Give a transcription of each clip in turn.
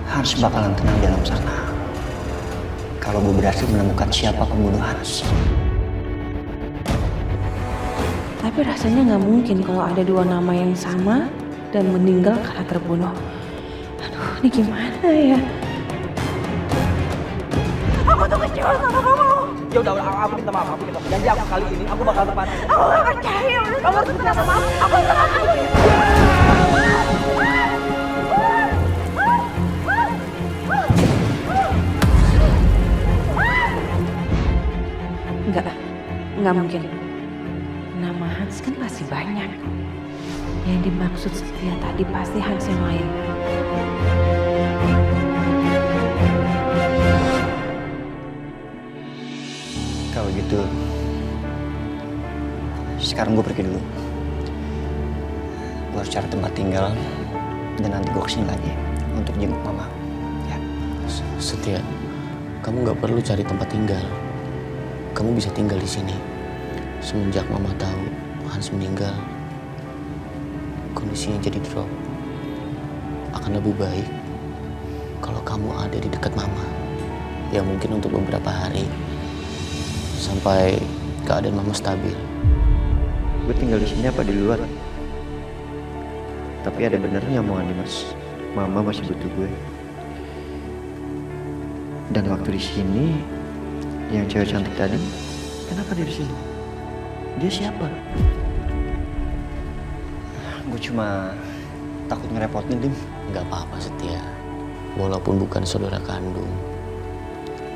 Hans bakalan tenang di dalam sana kalau gue berhasil menemukan siapa pembunuh Hans. Tapi rasanya nggak mungkin kalau ada dua nama yang sama dan meninggal karena terbunuh. Aduh, ini gimana ya? Aku tuh kecewa sama kamu. Ya udah, aku minta maaf, aku minta maaf. Janji aku kali ini aku bakal tepat. Aku gak percaya. Kamu harus minta maaf. Aku salah. Enggak mungkin. Nama Hans kan masih banyak. Yang dimaksud Setia tadi pasti Hans yang lain. Kalau gitu, sekarang gue pergi dulu. Gue harus cari tempat tinggal dan nanti gue kesini lagi untuk jenguk mama. Ya. Setia, kamu nggak perlu cari tempat tinggal. Kamu bisa tinggal di sini. Semenjak mama tahu Hans meninggal, kondisinya jadi drop. Akan lebih baik kalau kamu ada di dekat mama. Ya mungkin untuk beberapa hari sampai keadaan mama stabil. Gue tinggal di sini apa di luar? Tapi ada benernya omongan Dimas. Mama masih butuh gue. Dan waktu di sini, yang cewek cantik tadi, kenapa dia di sini? Dia siapa? Gue cuma takut ngerepotin, Dim. Nggak apa-apa, Setia. Walaupun bukan saudara kandung,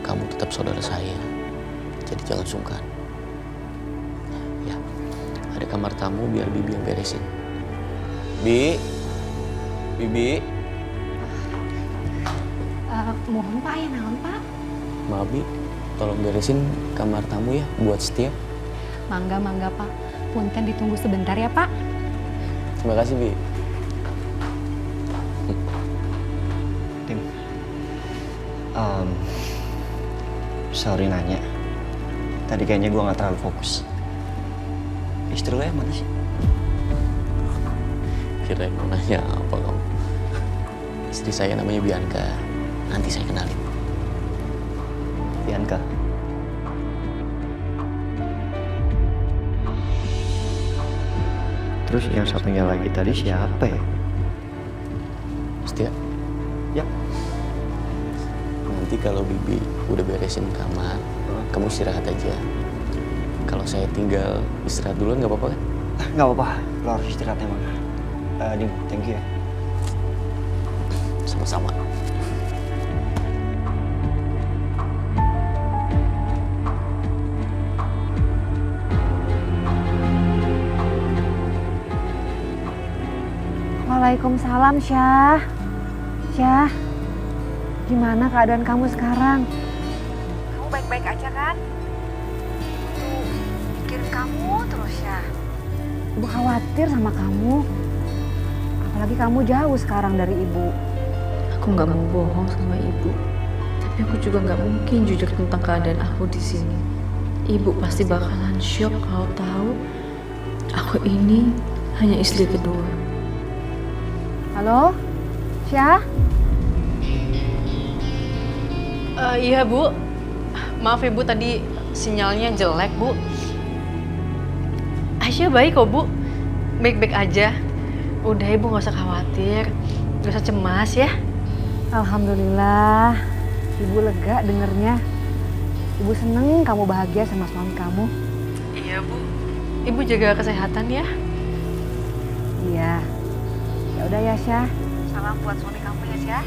kamu tetap saudara saya. Jadi jangan sungkan. Ya, ada kamar tamu biar Bibi yang beresin. Bibi. Mohon Pak, ya naon Pak? Maaf, Bi. Tolong beresin kamar tamu ya buat Setia. Mangga Pak. Punten ditunggu sebentar ya Pak. Terima kasih, Bi. Tim, sorry nanya. Tadi kayaknya gue gak terlalu fokus. Istri lo yang mana sih? Kirain mau nanya apa kamu? Istri saya namanya Bianca. Nanti saya kenalin. Bianca. Terus yang satunya lagi tadi siapa ya? Setia? Ya. Nanti kalau Bibi udah beresin kamar, kamu istirahat aja. Kalau saya tinggal istirahat duluan nggak apa-apa kan? Nggak apa-apa, lo harus istirahat emang. Dim, thank you ya. Sama-sama. Waalaikumsalam, Syah. Syah, gimana keadaan kamu sekarang? Kamu baik-baik aja kan? Tuh, mikirin kamu terus ya. Ibu khawatir sama kamu. Apalagi kamu jauh sekarang dari ibu. Aku nggak mau bohong sama ibu, tapi aku juga nggak mungkin jujur tentang keadaan aku di sini. Ibu pasti bakalan shock kalau tahu aku ini hanya istri kedua. Halo, Syah? Iya Bu, maaf ya Bu, tadi sinyalnya jelek Bu. Aisyah baik kok Bu, baik-baik aja. Udah Ibu nggak usah khawatir, nggak usah cemas ya. Alhamdulillah, ibu lega dengernya. Ibu seneng kamu bahagia sama suami kamu. Iya Bu, Ibu jaga kesehatan ya. Iya. Ya udah ya, Syah. Salam buat suami kamu ya, Syah.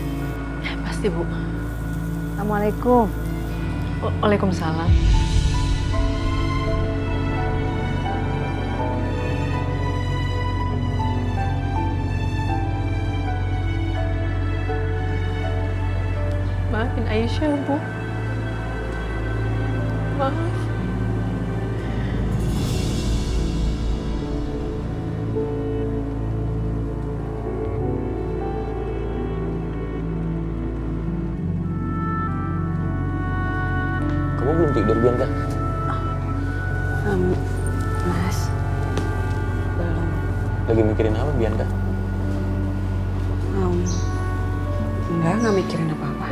Ya, pasti Bu. Assalamualaikum. Waalaikumsalam. Maafin Aisyah, Bu. Maaf. Kamu belum tidur, Bianca? Mas, belum. Lagi mikirin apa, Bianca? Enggak mikirin apa-apa.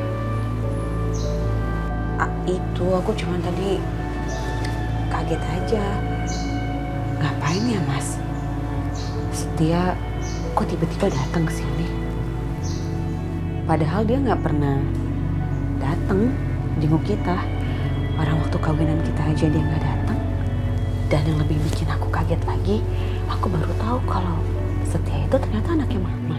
Itu aku cuma tadi kaget aja. Ngapain ya Mas? Setia kok tiba-tiba datang ke sini? Padahal dia nggak pernah datang jenguk kita. Orang waktu kawinan kita aja dia nggak datang. Dan yang lebih bikin aku kaget lagi, aku baru tahu kalau Setia itu ternyata anaknya Mama.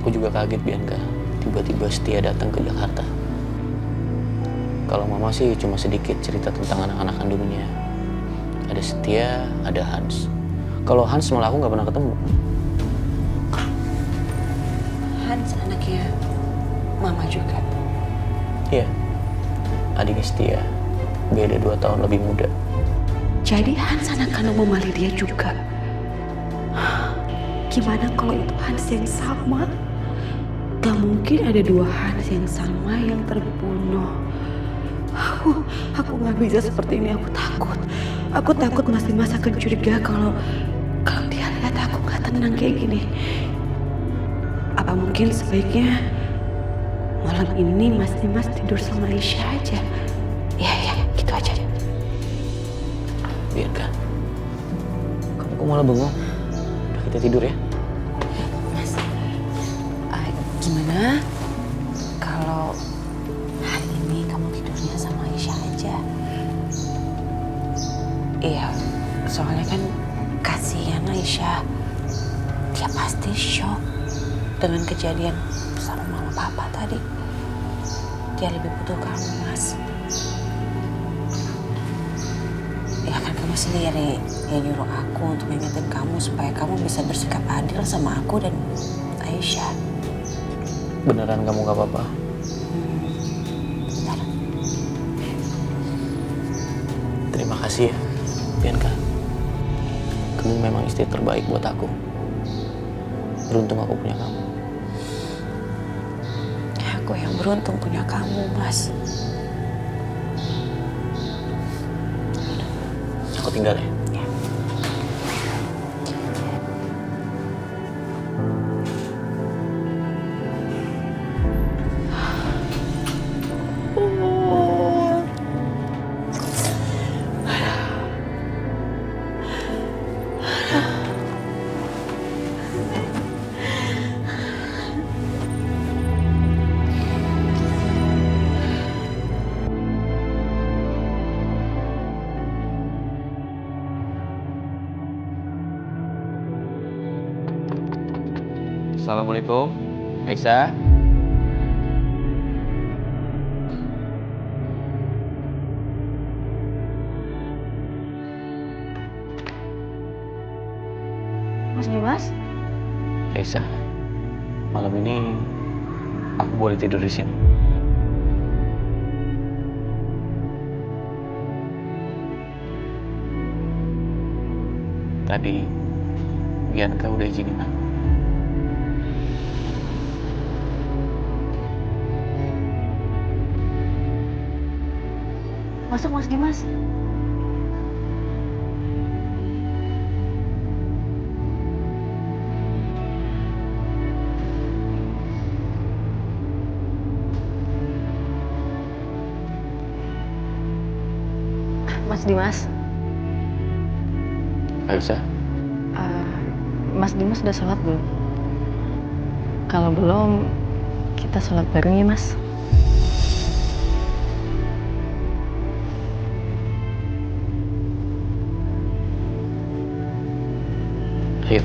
Aku juga kaget, Bianca. Tiba-tiba Setia datang ke Jakarta. Kalau Mama sih cuma sedikit cerita tentang anak-anak kandungnya. Ada Setia, ada Hans. Kalau Hans malah aku nggak pernah ketemu. Hans anaknya Mama juga. Iya, adiknya Setia. Beda 2 tahun lebih muda. Jadi Hans anak kandung Mama Lydia juga. Gimana kalau itu Hans yang sama? Gak mungkin ada 2 Hans yang sama yang terbunuh. Aku gak bisa seperti ini, aku takut. Aku takut Mas Dimas akan curiga kalau dia lihat aku gak tenang kayak gini. Apa mungkin sebaiknya malam ini Mas Dimas tidur sama Aisyah aja? Iya, gitu aja. Bianca, kamu kok malah bengong? Udah kita tidur ya. Mas, gimana kalau hari ini kamu tidurnya sama Aisyah aja? Iya, soalnya kan kasihan Aisyah. Dia pasti shock dengan kejadian sama mama papa tadi. Dia lebih butuh kamu, Mas. Ya kan kamu sendiri yang nyuruh aku untuk ngingetin kamu supaya kamu bisa bersikap adil sama aku dan Aisyah. Beneran kamu gak apa-apa? Bentar. Terima kasih ya, Bianca. Kamu memang istri terbaik buat aku. Beruntung aku punya kamu. Aku yang beruntung punya kamu, Mas. Aku tinggal ya. Assalamualaikum, Aisyah. Mas Dimas? Aisyah, malam ini aku boleh tidur di sini. Tadi Bianca udah izinin aku. Masuk Mas Dimas. Mas Dimas, Aisyah, Mas Dimas udah sholat belum? Kalau belum, kita sholat bareng ya Mas. ayo.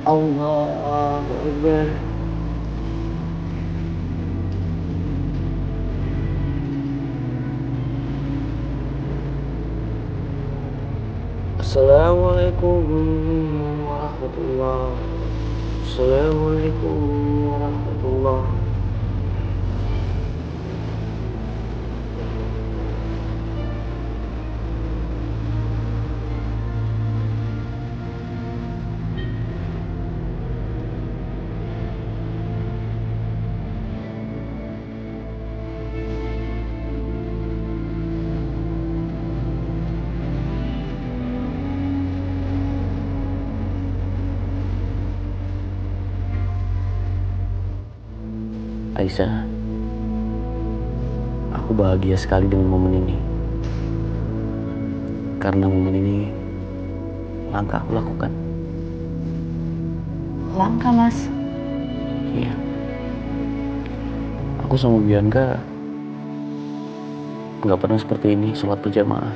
Allahu Akbar. Assalamualaikum warahmatullahi wabarakatuh. Assalamualaikum warahmatullahi. Aisyah, aku bahagia sekali dengan momen ini. Karena momen ini langkah aku lakukan. Langka, Mas. Iya. Aku sama Bianca nggak pernah seperti ini sholat berjamaah.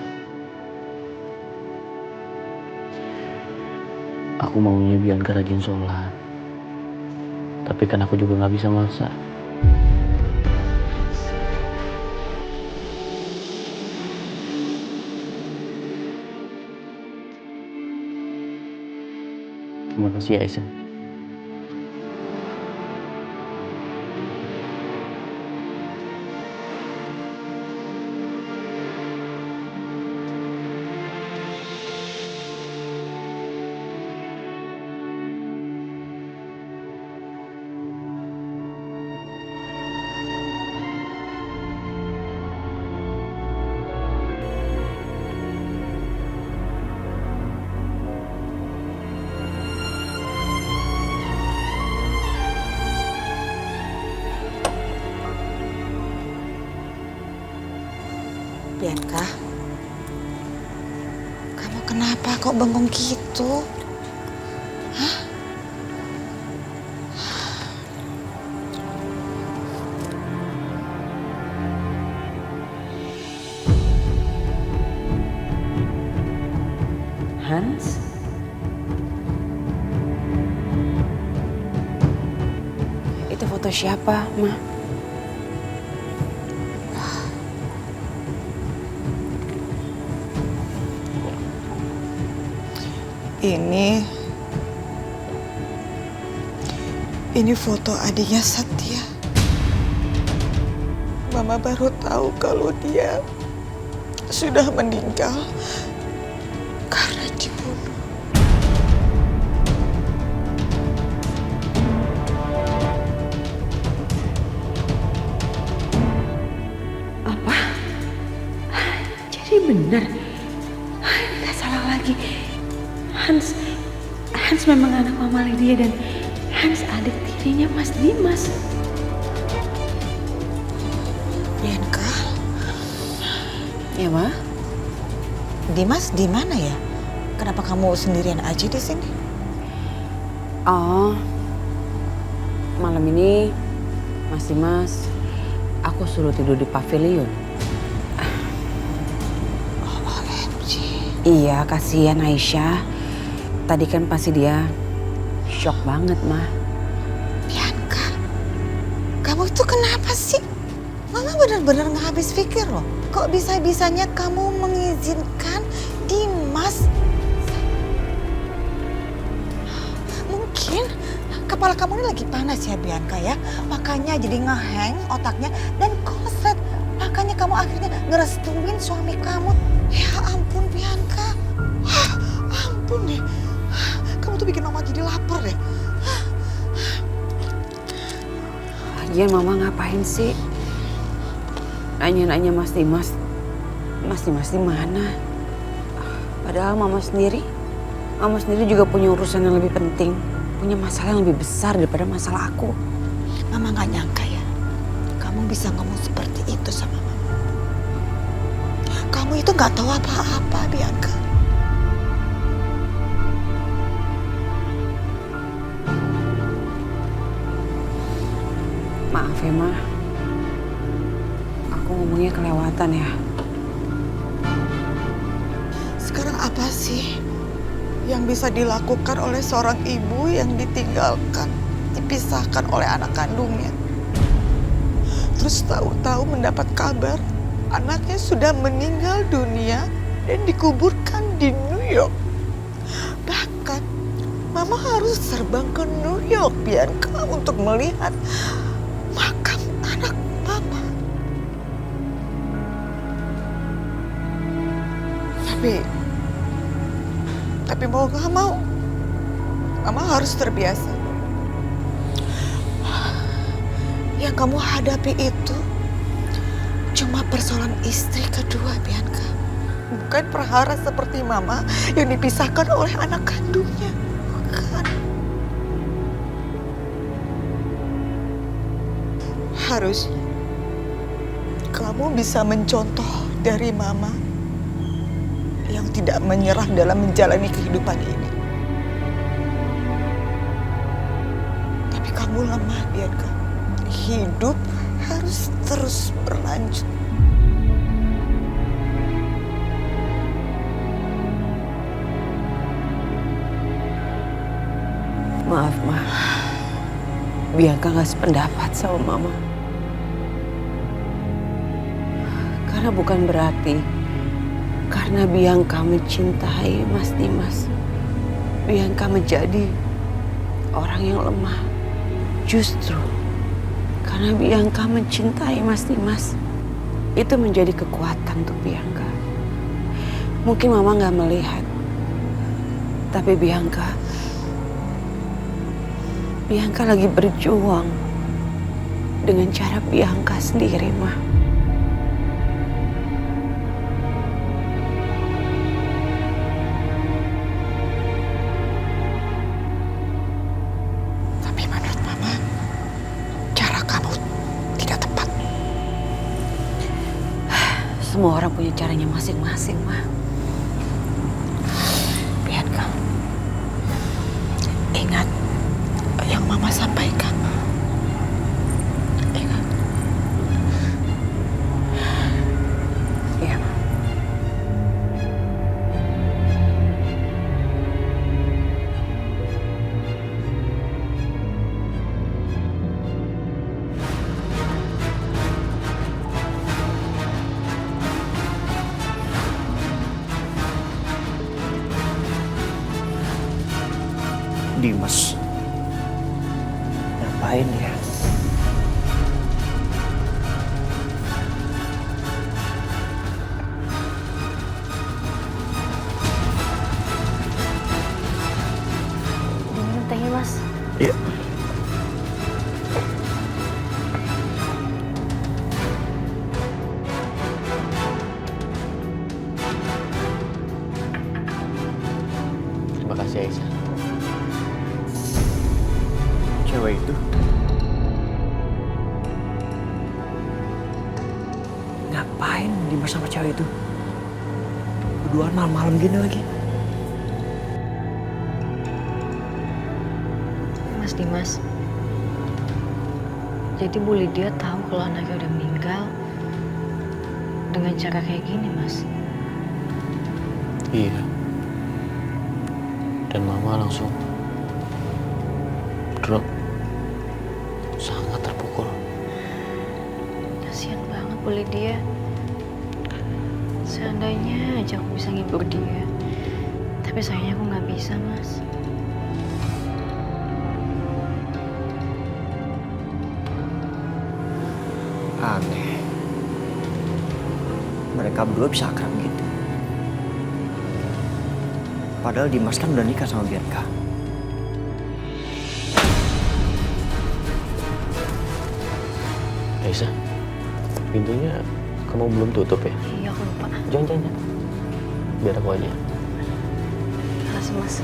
Aku maunya Bianca rajin sholat. Tapi kan aku juga nggak bisa maksa. Terima kasih Aisyah. Bianca, kamu kenapa kok bengong gitu? Hah? Hans? Itu foto siapa, Ma? Ini foto adiknya Satya. Mama baru tahu kalau dia sudah meninggal karena dibunuh. Apa? Jadi benar? Nggak salah lagi. Hans memang anak Mama Lydia dan Hans adik tirinya Mas Dimas. Bianca, Ya, Ma? Dimas di mana ya? Kenapa kamu sendirian aja di sini? Oh, malam ini Mas Dimas, aku suruh tidur di pavilion. Oh, OMG. Iya, kasihan Aisyah. Tadi kan pasti dia shock banget, Ma. Bianca, kamu itu kenapa sih? Mama benar-benar nggak habis pikir loh. Kok bisa-bisanya kamu mengizinkan Dimas? Mungkin kepala kamu ini lagi panas ya Bianca ya. Makanya jadi ngeheng otaknya dan konslet. Makanya kamu akhirnya ngerestuin suami kamu. Ya ampun Bianca. Ampun deh. Kamu tuh bikin mama jadi lapar deh. Lagian Mama ngapain sih? Nanya-nanya Mas Dimas. Mas Dimas di mana? Padahal Mama sendiri juga punya urusan yang lebih penting. Punya masalah yang lebih besar daripada masalah aku. Mama gak nyangka ya. Kamu bisa ngomong seperti itu sama mama. Kamu itu gak tahu apa-apa Bianca. Maaf ya, Ma. Aku ngomongnya kelewatan ya. Sekarang apa sih yang bisa dilakukan oleh seorang ibu yang ditinggalkan, dipisahkan oleh anak kandungnya? Terus tahu-tahu mendapat kabar anaknya sudah meninggal dunia dan dikuburkan di New York. Bahkan Mama harus terbang ke New York, Bianca, untuk melihat makam anak Mama. Tapi mau gak mau, Mama harus terbiasa. Yang kamu hadapi itu cuma persoalan istri kedua, Bianca. Bukan perhara seperti Mama yang dipisahkan oleh anak kandungnya. Bukan. Harusnya kamu bisa mencontoh dari Mama yang tidak menyerah dalam menjalani kehidupan ini. Tapi kamu lemah, Bianca. Hidup harus terus berlanjut. Maaf, Ma. Bianca gak sependapat sama Mama. Karena bukan berarti karena Bianca mencintai Mas Dimas, Bianca menjadi orang yang lemah. Justru karena Bianca mencintai Mas Dimas, itu menjadi kekuatan untuk Bianca. Mungkin Mama gak melihat, tapi Bianca lagi berjuang dengan cara Bianca sendiri, Ma. Tapi menurut Mama, cara kamu tidak tepat. Semua orang punya caranya masing-masing, Ma. Bianca, ingat yang Mama sampaikan. Ingat. Iya, Ma. Dimas. Ngapain dia? Diminum tehnya, Mas. Iya. Terima kasih, Aisyah. Cewek itu ngapain Dimas sama cewek itu? Berduaan malam-malam gini lagi. Mas Dimas, jadi Bu Lydia tahu kalau anaknya udah meninggal dengan cara kayak gini, Mas. Iya. Dan Mama langsung drop. Sangat terpukul. Kasian banget Bu Lydia. Seandainya aja aku bisa ngibur dia. Tapi sayangnya aku nggak bisa, Mas. Aneh. Mereka berdua bisa akrab gitu. Padahal Dimas kan udah nikah sama Bianca. Aisyah, pintunya kamu belum tutup ya? Iya, aku lupa. Jangan. Biar aku aja. Makasih, Mas.